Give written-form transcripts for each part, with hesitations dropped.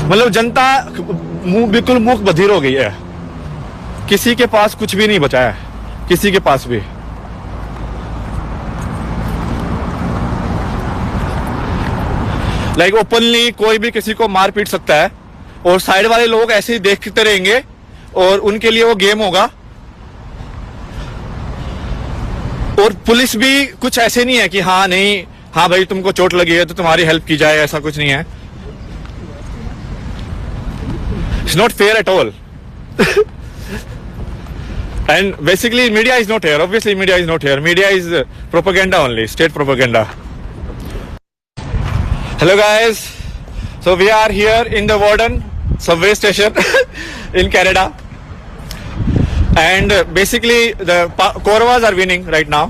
मतलब जनता बिल्कुल मूक बधिर हो गई है। किसी के पास कुछ भी नहीं बचा है, किसी के पास भी। लाइक ओपनली कोई भी किसी को मार पीट सकता है और साइड वाले लोग ऐसे ही देखते रहेंगे और उनके लिए वो गेम होगा। और पुलिस भी कुछ ऐसे नहीं है कि हाँ नहीं, हाँ भाई तुमको चोट लगी है तो तुम्हारी हेल्प की जाए, ऐसा कुछ नहीं है। It's not fair at all. And basically media is not here. Obviously media is not here. Media is propaganda only, state propaganda. Hello guys. So we are here in the Warden subway station in Canada. And basically the Kauravas are winning right now.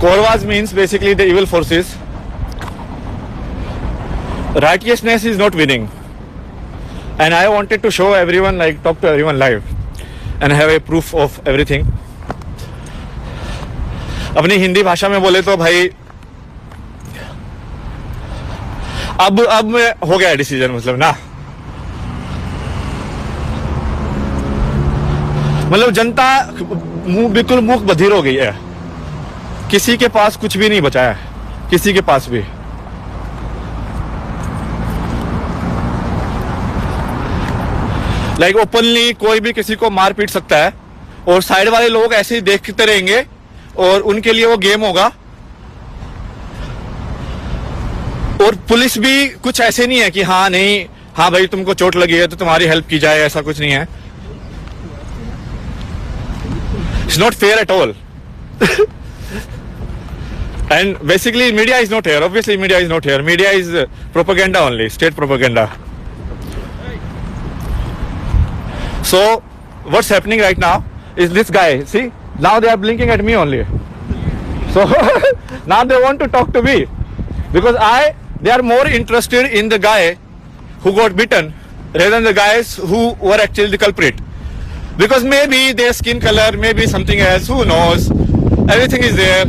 Kauravas means basically the evil forces. Righteousness is not winning. And I wanted to show everyone, like talk to everyone live. And have a proof of everything. अपनी हिंदी भाषा में बोले तो भाई अब हो गया decision, मतलब ना, मतलब जनता बिल्कुल मूक बधिर हो गई है। किसी के पास कुछ भी नहीं बचा है, किसी के पास भी। लाइक ओपनली कोई भी किसी को मार पीट सकता है और साइड वाले लोग ऐसे ही देखते रहेंगे और उनके लिए वो गेम होगा। और पुलिस भी कुछ ऐसे नहीं है कि हाँ नहीं, हाँ भाई तुमको चोट लगी है तो तुम्हारी हेल्प की जाए, ऐसा कुछ नहीं है। It's not fair at all. And basically media is not here. Obviously media is not here. Media is propaganda only, state propaganda. So what's happening right now is this guy, see, now they are blinking at me only. So now they want to talk to me because they are more interested in the guy who got bitten rather than the guys who were actually the culprit. Because maybe their skin color, maybe something else, who knows. Everything is there.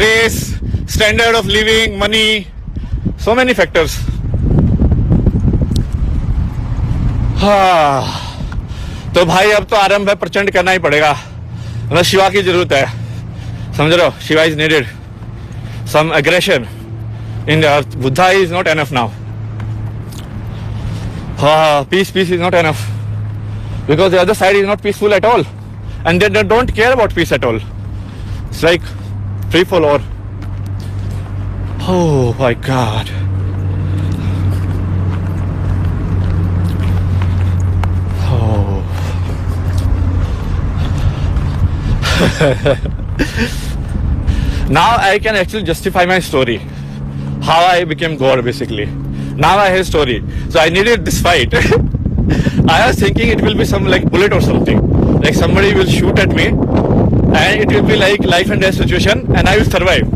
Race, standard of living, money, so many factors. तो भाई अब तो आरंभ है, प्रचंड करना ही पड़ेगा। मतलब शिवा की जरूरत है, समझ रहे हो? Shiva is needed, some aggression in the earth. Buddha is not enough now. Peace is not enough because the other side is not peaceful at all, and they don't care about peace at all. It's like free for all. Oh my God. Now I can actually justify my story, how I became God basically. Now I have a story. So I needed this fight. I was thinking it will be some like bullet or something, like somebody will shoot at me and it will be like life and death situation and I will survive.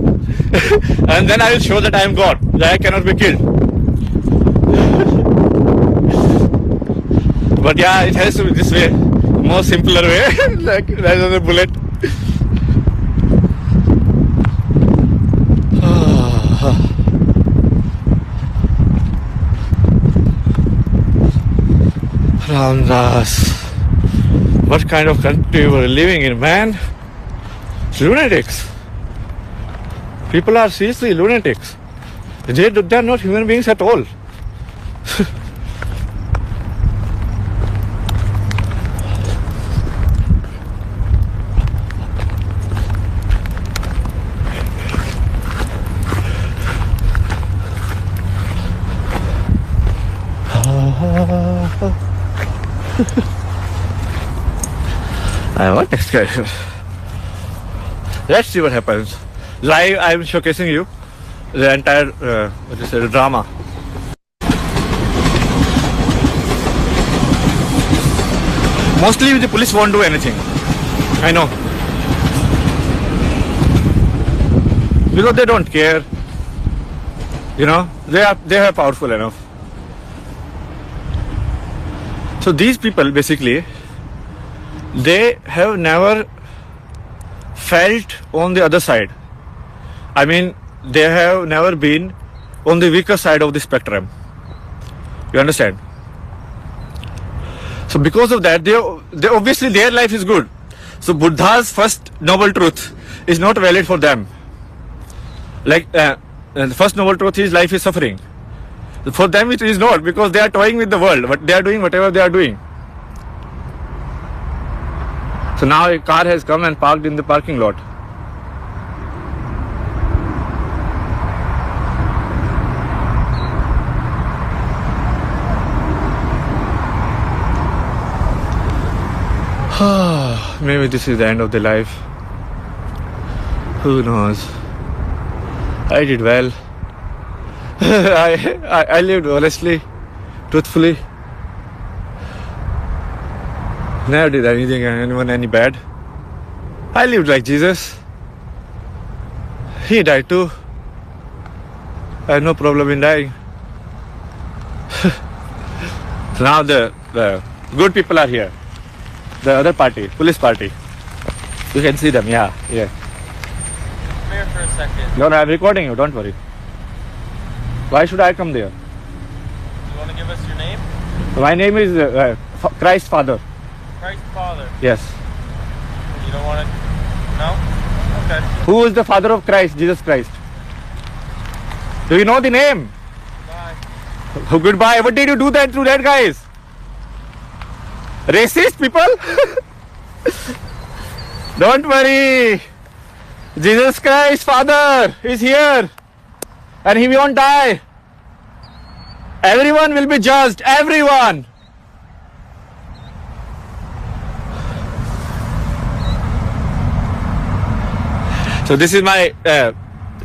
And then I will show that I am God, that I cannot be killed. But yeah, it has to be this way, more simpler way, like rather than a bullet. Ramdas, what kind of country we were living in, man? Lunatics. People are seriously lunatics. They are not human beings at all. I want excursion. Let's see what happens. Live, I am showcasing you the entire drama. Mostly the police won't do anything. I know. Because they don't care. You know, they are powerful enough. So these people basically, they have never felt on the other side. I mean, they have never been on the weaker side of the spectrum. You understand? So because of that, they obviously their life is good. So Buddha's first noble truth is not valid for them. Like the first noble truth is life is suffering. For them it is not, because they are toying with the world, but they are doing whatever they are doing. So now a car has come and parked in the parking lot. Maybe this is the end of the life. Who knows? I did well. I lived honestly, truthfully. Never did anyone any bad. I lived like Jesus. He died too. I had no problem in dying. So now the good people are here. The other party, police party. You can see them, yeah. Come here for a second. No, I'm recording you, don't worry. Why should I come there? You want to give us your name? My name is Christ Father. Christ Father. Yes. You don't want to? No? Okay. Who is the father of Christ? Jesus Christ. Do you know the name? Bye. Oh, goodbye. What did you do that to that guys? Racist people? Don't worry. Jesus Christ Father is here. And he won't die. Everyone will be judged. Everyone. So this is my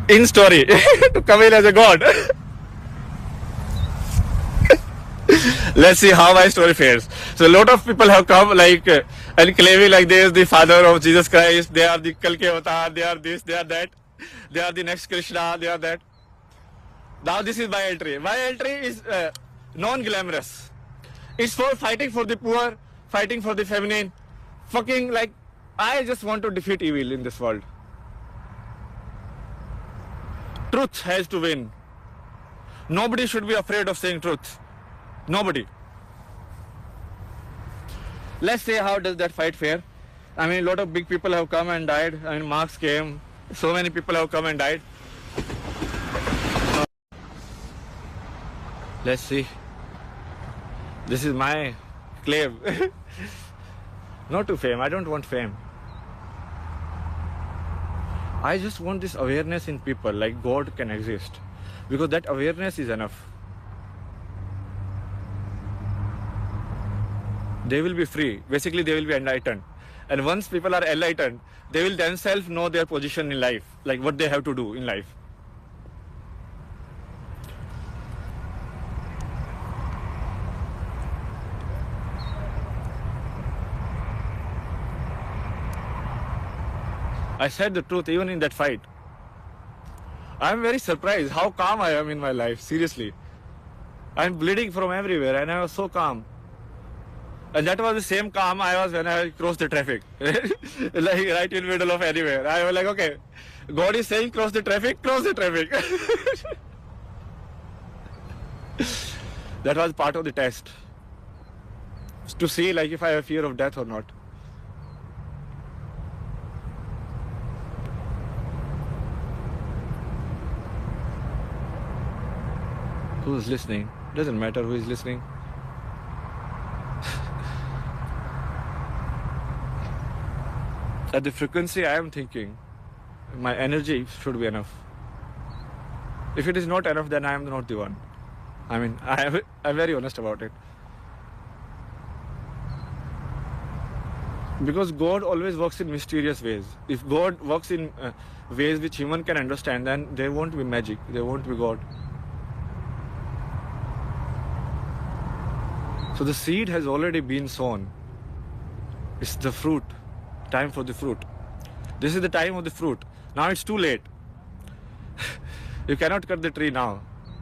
in story to come in as a god. Let's see how my story fares. So a lot of people have come like and claiming like they are the father of Jesus Christ. They are the Kalki Avatar. They are this. They are that. They are the next Krishna. They are that. Now this is my entry. My entry is non-glamorous. It's for fighting for the poor, fighting for the feminine. Fucking like, I just want to defeat evil in this world. Truth has to win. Nobody should be afraid of saying truth. Nobody. Let's say how does that fight fare? I mean, a lot of big people have come and died. I mean, Marx came. So many people have come and died. Let's see. This is my claim. Not to fame. I don't want fame. I just want this awareness in people, like God can exist. Because that awareness is enough. They will be free. Basically, they will be enlightened. And once people are enlightened, they will themselves know their position in life, like what they have to do in life. I said the truth even in that fight. I am very surprised how calm I am in my life, seriously. I am bleeding from everywhere and I was so calm. And that was the same calm I was when I crossed the traffic. Like right in the middle of anywhere. I was like, okay, God is saying cross the traffic, cross the traffic. That was part of the test. To see like if I have fear of death or not. Who is listening? Doesn't matter who is listening. At the frequency I am thinking, my energy should be enough. If it is not enough, then I am not the one. I mean, I'm very honest about it. Because God always works in mysterious ways. If God works in ways which human can understand, then there won't be magic, there won't be God. So the seed has already been sown. It's the fruit. Time for the fruit. This is the time of the fruit. Now it's too late. You cannot cut the tree now.